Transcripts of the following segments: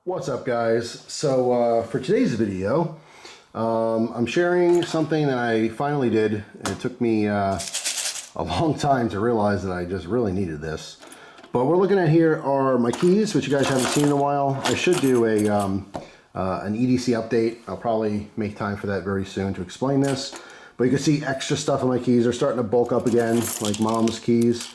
What's up, guys? So for today's video, I'm sharing something that I finally did. It took me a long time to realize that I just really needed this. But we're looking at here are my keys, which you guys haven't seen in a while. I should do a an EDC update. I'll probably make time for that very soon to explain this. But you can see extra stuff on my keys. They're starting to bulk up again, like mom's keys.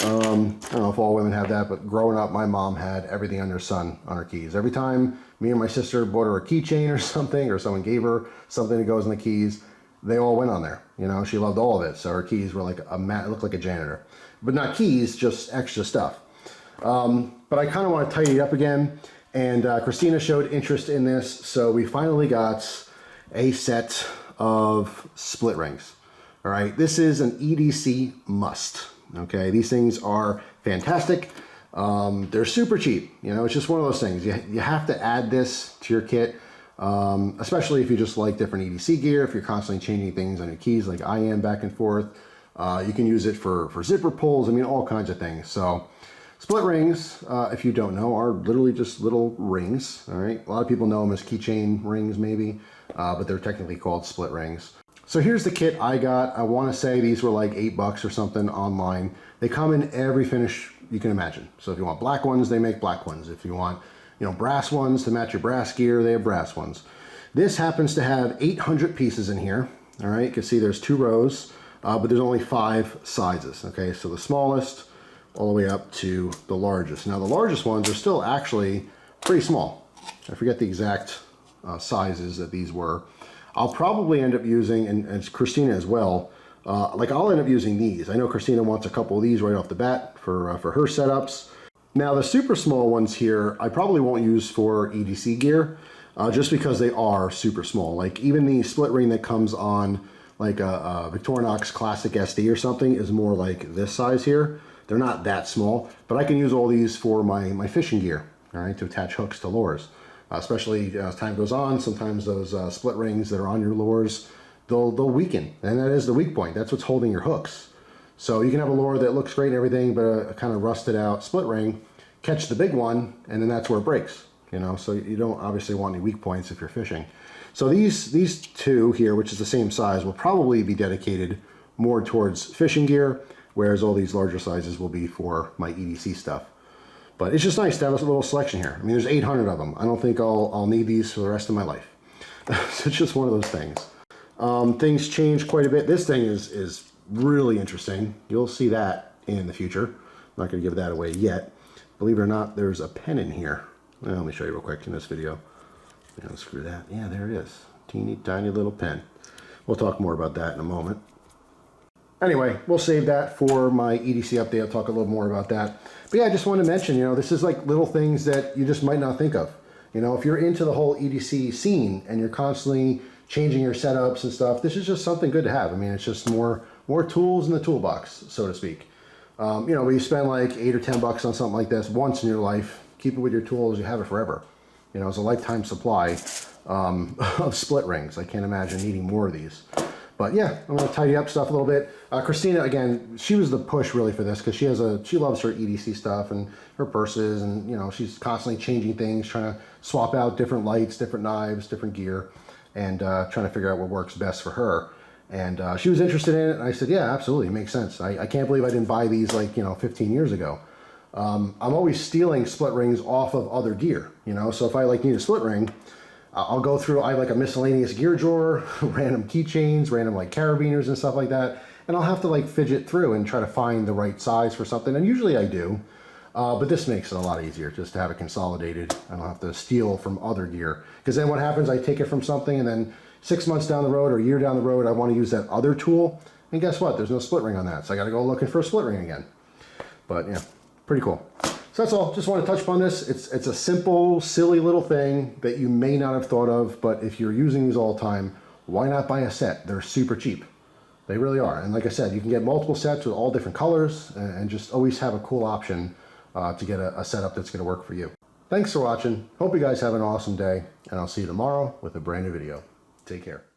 I don't know if all women have that, but growing up, my mom had everything under the sun on her keys. Every time me and my sister bought her a keychain or something, or someone gave her something that goes in the keys, they all went on there. You know, she loved all of it. So her keys were like a mat, looked like a janitor. But not keys, just extra stuff. But I kind of want to tidy it up again. And Christina showed interest in this, so we finally got a set of split rings. All right, this is an EDC must. Okay, these things are fantastic. They're super cheap. You know, it's just one of those things. You have to add this to your kit, especially if you just like different EDC gear, if you're constantly changing things on your keys like I am back and forth. You can use it for zipper pulls, I mean, all kinds of things. So split rings, if you don't know, are literally just little rings, all right? A lot of people know them as keychain rings maybe, but they're technically called split rings. So here's the kit I got. I want to say these were like $8 or something online. They come in every finish you can imagine. So if you want black ones, they make black ones. If you want, you know, brass ones to match your brass gear, they have brass ones. This happens to have 800 pieces in here. All right, you can see there's 2 rows, but there's only 5 sizes. Okay, so the smallest all the way up to the largest. Now the largest ones are still actually pretty small. I forget the exact sizes that these were. I'll probably end up using, and Christina as well, like I'll end up using these. I know Christina wants a couple of these right off the bat for her setups. Now the super small ones here, I probably won't use for EDC gear, just because they are super small. Like even the split ring that comes on like a Victorinox Classic SD or something is more like this size here. They're not that small, but I can use all these for my fishing gear, all right, to attach hooks to lures. Especially as time goes on, sometimes those split rings that are on your lures, they'll weaken, and that is the weak point. That's what's holding your hooks. So you can have a lure that looks great and everything, but a kind of rusted out split ring, catch the big one, and then that's where it breaks. You know, so you don't obviously want any weak points if you're fishing. So these 2 here, which is the same size, will probably be dedicated more towards fishing gear, whereas all these larger sizes will be for my EDC stuff. But it's just nice to have a little selection here. I mean, there's 800 of them. I don't think I'll need these for the rest of my life. So it's just one of those things. Things change quite a bit. This thing is really interesting. You'll see that in the future. I'm not going to give that away yet. Believe it or not, there's a pen in here. Well, let me show you real quick in this video. Screw that. Yeah, there it is. Teeny tiny little pen. We'll talk more about that in a moment. Anyway, we'll save that for my EDC update. I'll talk a little more about that. But yeah, I just wanted to mention, you know, this is like little things that you just might not think of. You know, if you're into the whole EDC scene and you're constantly changing your setups and stuff, this is just something good to have. I mean, it's just more tools in the toolbox, so to speak. You know, when you spend like $8 or $10 on something like this once in your life, keep it with your tools, you have it forever. You know, it's a lifetime supply of split rings. I can't imagine needing more of these. But yeah, I'm going to tidy up stuff a little bit. Christina, again, she was the push really for this because she loves her EDC stuff and her purses, and you know, she's constantly changing things, trying to swap out different lights, different knives, different gear, and trying to figure out what works best for her. And she was interested in it, and I said, yeah, absolutely, it makes sense. I can't believe I didn't buy these like, you know, 15 years ago. I'm always stealing split rings off of other gear, you know, so if I like need a split ring, I'll go through, I have like a miscellaneous gear drawer, random keychains, random like carabiners and stuff like that. And I'll have to like fidget through and try to find the right size for something. And usually I do, but this makes it a lot easier just to have it consolidated. I don't have to steal from other gear. Because then what happens, I take it from something and then 6 months down the road or a year down the road, I want to use that other tool. And guess what? There's no split ring on that. So I got to go looking for a split ring again. But yeah, pretty cool. So that's all. Just want to touch upon this. It's a simple, silly little thing that you may not have thought of, but if you're using these all the time, why not buy a set? They're super cheap. They really are. And like I said, you can get multiple sets with all different colors and just always have a cool option to get a setup that's going to work for you. Thanks for watching. Hope you guys have an awesome day, and I'll see you tomorrow with a brand new video. Take care.